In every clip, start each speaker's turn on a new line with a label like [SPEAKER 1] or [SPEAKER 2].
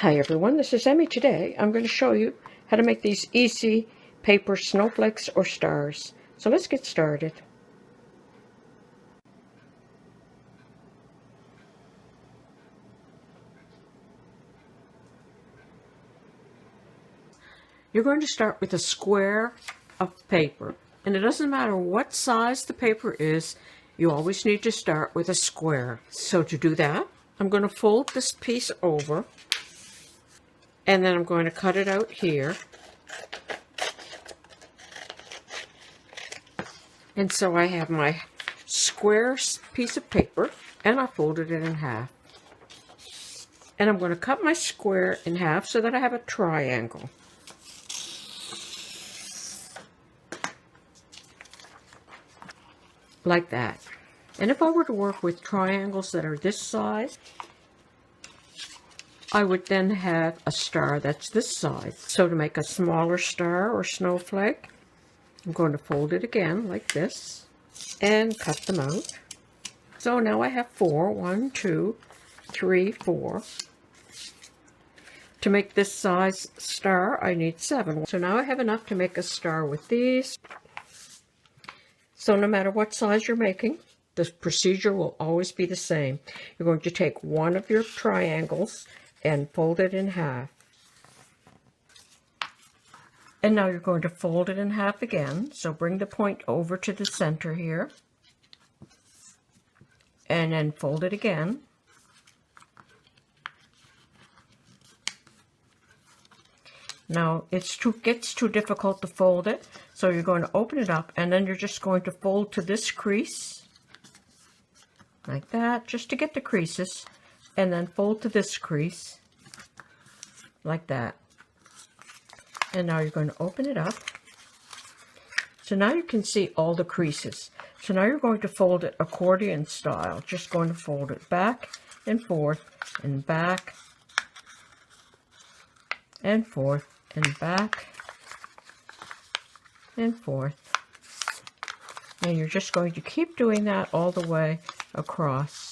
[SPEAKER 1] Hi everyone, this is Emmy. Today I'm going to show you how to make these easy paper snowflakes or stars. So let's get started. You're going to start with a square of paper, and it doesn't matter what size the paper is, you always need to start with a square. So to do that, I'm going to fold this piece over, and then I'm going to cut it out here. And so I have my square piece of paper, and I folded it in half. And I'm going to cut my square in half so that I have a triangle. Like that. And if I were to work with triangles that are this size, I would then have a star that's this size. So to make a smaller star or snowflake, I'm going to fold it again like this and cut them out. So now I have 4. 1, 2, 3, 4. To make this size star, I need 7. So now I have enough to make a star with these. So no matter what size you're making, the procedure will always be the same. You're going to take one of your triangles and fold it in half. And now you're going to fold it in half again. So bring the point over to the center here. And then fold it again. Now it gets too difficult to fold it, so you're going to open it up, and then you're just going to fold to this crease, like that, just to get the creases, and then fold to this crease, like that. And now you're going to open it up. So now you can see all the creases. So now you're going to fold it accordion style, just going to fold it back and forth, and back and forth, and back and forth. And you're just going to keep doing that all the way across.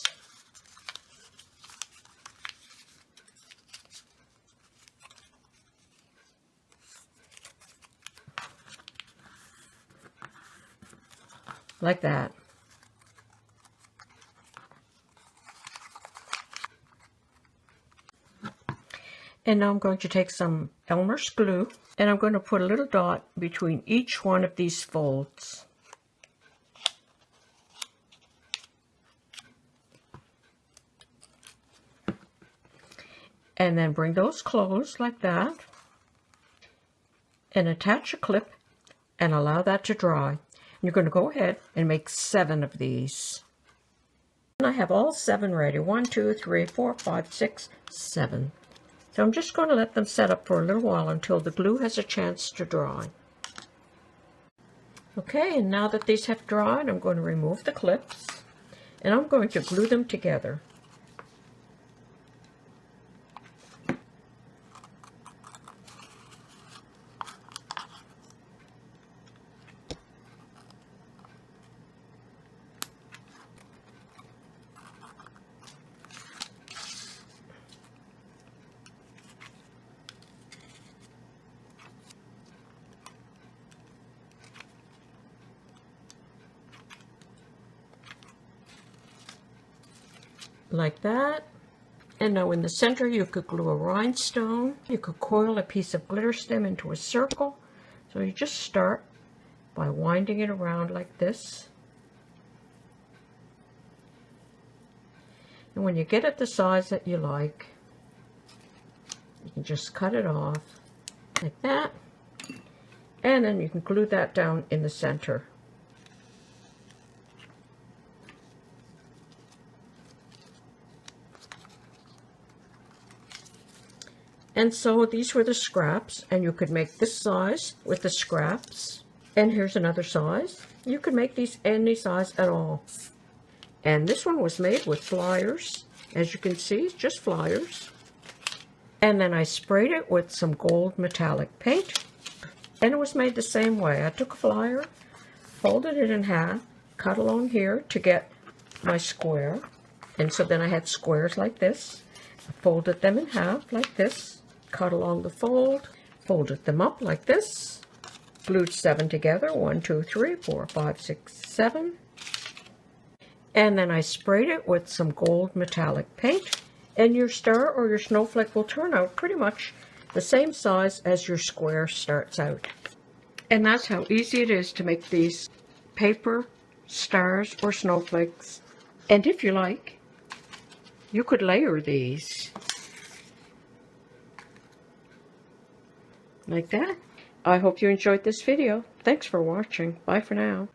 [SPEAKER 1] Like that. And now I'm going to take some Elmer's glue, and I'm going to put a little dot between each one of these folds. And then bring those closed like that, and attach a clip and allow that to dry. And you're going to go ahead and make 7 of these. And I have all 7 ready. 1, 2, 3, 4, 5, 6, 7. So I'm just going to let them set up for a little while until the glue has a chance to dry. Okay, and now that these have dried, I'm going to remove the clips, and I'm going to glue them together. Like that. And now in the center you could glue a rhinestone. You could coil a piece of glitter stem into a circle. So you just start by winding it around like this. And when you get it the size that you like, you can just cut it off like that. And then you can glue that down in the center. And so these were the scraps, and you could make this size with the scraps. And here's another size. You could make these any size at all. And this one was made with flyers. As you can see, just flyers. And then I sprayed it with some gold metallic paint. And it was made the same way. I took a flyer, folded it in half, cut along here to get my square. And so then I had squares like this. Folded them in half like this, cut along the fold, folded them up like this, glued 7 together, 1, 2, 3, 4, 5, 6, 7. And then I sprayed it with some gold metallic paint, and your star or your snowflake will turn out pretty much the same size as your square starts out. And that's how easy it is to make these paper stars or snowflakes. And if you like, you could layer these like that. I hope you enjoyed this video. Thanks for watching. Bye for now.